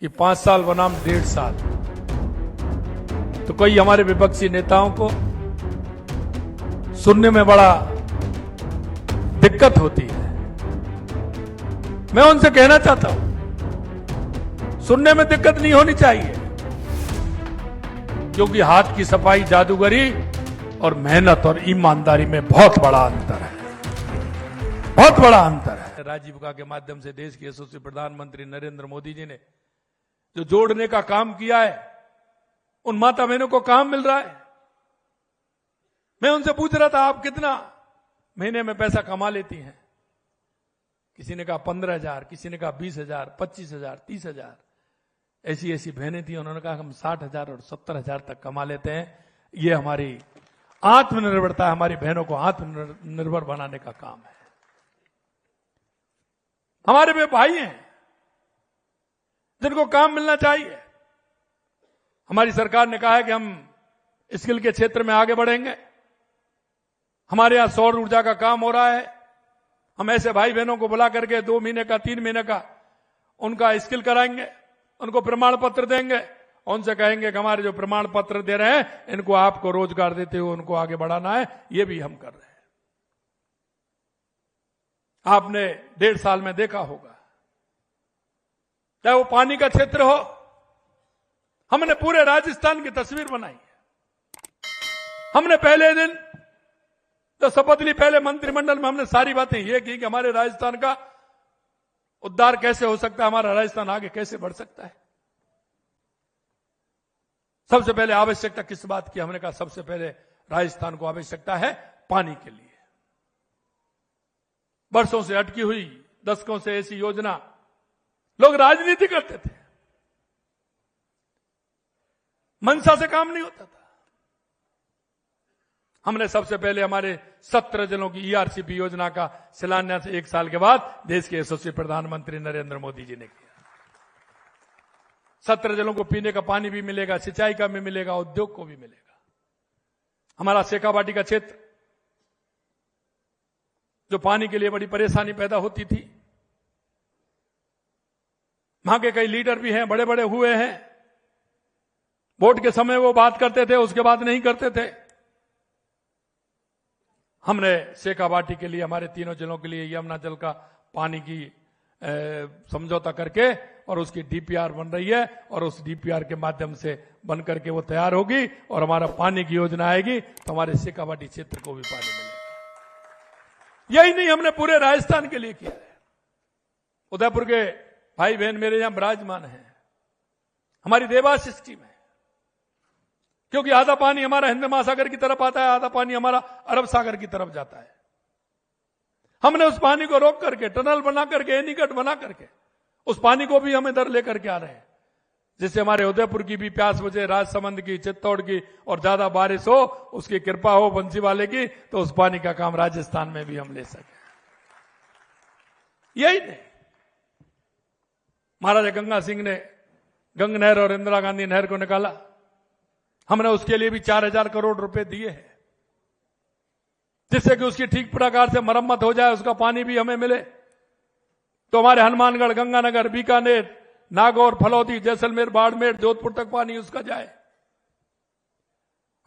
कि 5 साल बनाम 1.5 साल, तो कई हमारे विपक्षी नेताओं को सुनने में बड़ा दिक्कत होती है। मैं उनसे कहना चाहता हूं, सुनने में दिक्कत नहीं होनी चाहिए, क्योंकि हाथ की सफाई, जादूगरी और मेहनत और ईमानदारी में बहुत बड़ा अंतर है, बहुत बड़ा अंतर है। राजीविका के माध्यम से देश के यशस्वी प्रधानमंत्री नरेंद्र मोदी जी ने जो जोड़ने का काम किया है, उन माता बहनों को काम मिल रहा है। मैं उनसे पूछ रहा था, आप कितना महीने में पैसा कमा लेती हैं? किसी ने कहा 15,000, किसी ने कहा 20,000, 25,000, 30,000। ऐसी ऐसी बहनें थी, उन्होंने कहा हम 60,000 और 70,000 तक कमा लेते हैं। ये हमारी आत्मनिर्भरता, हमारी बहनों को आत्मनिर्भर बनाने का काम है। हमारे वे भाई हैं जिनको काम मिलना चाहिए। हमारी सरकार ने कहा है कि हम स्किल के क्षेत्र में आगे बढ़ेंगे। हमारे यहां सौर ऊर्जा का काम हो रहा है। हम ऐसे भाई बहनों को बुला करके 2 महीने का, 3 महीने का उनका स्किल कराएंगे, उनको प्रमाण पत्र देंगे, उनसे कहेंगे कि हमारे जो प्रमाण पत्र दे रहे हैं, इनको आपको रोजगार देते हुए उनको आगे बढ़ाना है। ये भी हम कर रहे हैं। आपने 1.5 साल में देखा होगा, चाहे वो पानी का क्षेत्र हो, हमने पूरे राजस्थान की तस्वीर बनाई है। हमने पहले दिन तो शपथ ली, पहले मंत्रिमंडल में हमने सारी बातें ये की कि हमारे राजस्थान का उद्धार कैसे हो सकता है, हमारा राजस्थान आगे कैसे बढ़ सकता है। सबसे पहले आवश्यकता किस बात की? हमने कहा सबसे पहले राजस्थान को आवश्यकता है पानी के लिए। वर्षों से अटकी हुई, दशकों से ऐसी योजना, लोग राजनीति करते थे, मनसा से काम नहीं होता था। हमने सबसे पहले हमारे 17 जिलों की ईआरसीपी योजना का शिलान्यास 1 साल के बाद देश के यशस्वी प्रधानमंत्री नरेंद्र मोदी जी ने किया। 17 जिलों को पीने का पानी भी मिलेगा, सिंचाई का भी मिलेगा, उद्योग को भी मिलेगा। हमारा शेखावाटी का क्षेत्र, जो पानी के लिए बड़ी परेशानी पैदा होती थी, वहां के कई लीडर भी हैं, बड़े बड़े हुए हैं। वोट के समय वो बात करते थे, उसके बाद नहीं करते थे। हमने शेखावाटी के लिए, हमारे 3 जिलों के लिए यमुना जल का पानी की समझौता करके और उसकी डीपीआर बन रही है, और उस डीपीआर के माध्यम से बन करके वो तैयार होगी और हमारा पानी की योजना आएगी, तो हमारे शेखावाटी क्षेत्र को भी पानी मिलेगा। यही नहीं, हमने पूरे राजस्थान के लिए किया है। उदयपुर के भाई बहन मेरे यहां विराजमान हैं। हमारी देवास स्कीम है, क्योंकि आधा पानी हमारा हिंद महासागर की तरफ आता है, आधा पानी हमारा अरब सागर की तरफ जाता है। हमने उस पानी को रोक करके, टनल बना करके, एनीकट बना करके उस पानी को भी हम इधर लेकर के आ रहे हैं, जिससे हमारे उदयपुर की भी प्यास बुझे, राजसमंद की, चित्तौड़ की, और ज्यादा बारिश हो, उसकी कृपा हो बंसी वाले की, तो उस पानी का काम राजस्थान में भी हम ले सके। यही नहीं, महाराजा गंगा सिंह ने गंग नहर और इंदिरा गांधी नहर को निकाला। हमने उसके लिए भी 4,000 करोड़ रुपए दिए हैं, जिससे कि उसकी ठीक प्रकार से मरम्मत हो जाए, उसका पानी भी हमें मिले। तो हमारे हनुमानगढ़, गंगानगर, बीकानेर, नागौर, फलौदी, जैसलमेर, बाड़मेर, जोधपुर तक पानी उसका जाए।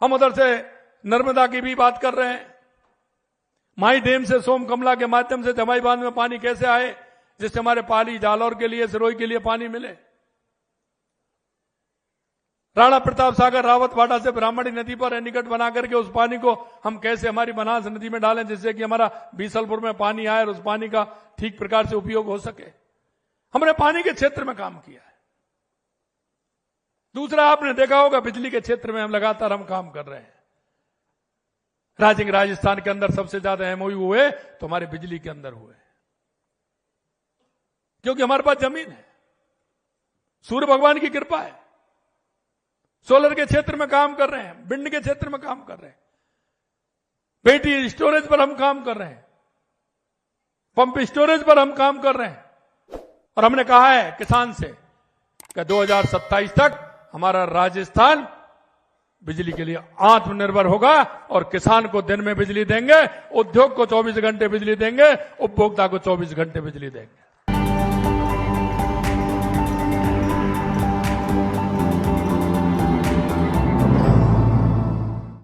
हम उधर से नर्मदा की भी बात कर रहे हैं। माई डैम से सोम कमला के माध्यम से जमाई बांध में पानी कैसे आए, जिससे हमारे पाली, जालौर के लिए, सिरोही के लिए पानी मिले। राणा प्रताप सागर, रावतवाड़ा से ब्राह्मणी नदी पर एनीकट बना करके उस पानी को हम कैसे हमारी बनास नदी में डालें, जिससे कि हमारा बीसलपुर में पानी आए और उस पानी का ठीक प्रकार से उपयोग हो सके। हमने पानी के क्षेत्र में काम किया है। दूसरा, आपने देखा होगा, बिजली के क्षेत्र में हम लगातार काम कर रहे हैं। राजस्थान के अंदर सबसे ज्यादा एमओयू हुए तो हमारे बिजली के अंदर हुए, क्योंकि हमारे पास जमीन है, सूर्य भगवान की कृपा है। सोलर के क्षेत्र में काम कर रहे हैं, विंड के क्षेत्र में काम कर रहे हैं, बैटरी स्टोरेज पर हम काम कर रहे हैं, पंप स्टोरेज पर हम काम कर रहे हैं। और हमने कहा है किसान से कि 2027 तक हमारा राजस्थान बिजली के लिए आत्मनिर्भर होगा, और किसान को दिन में बिजली देंगे, उद्योग को 24 घंटे बिजली देंगे, उपभोक्ता को 24 घंटे बिजली देंगे।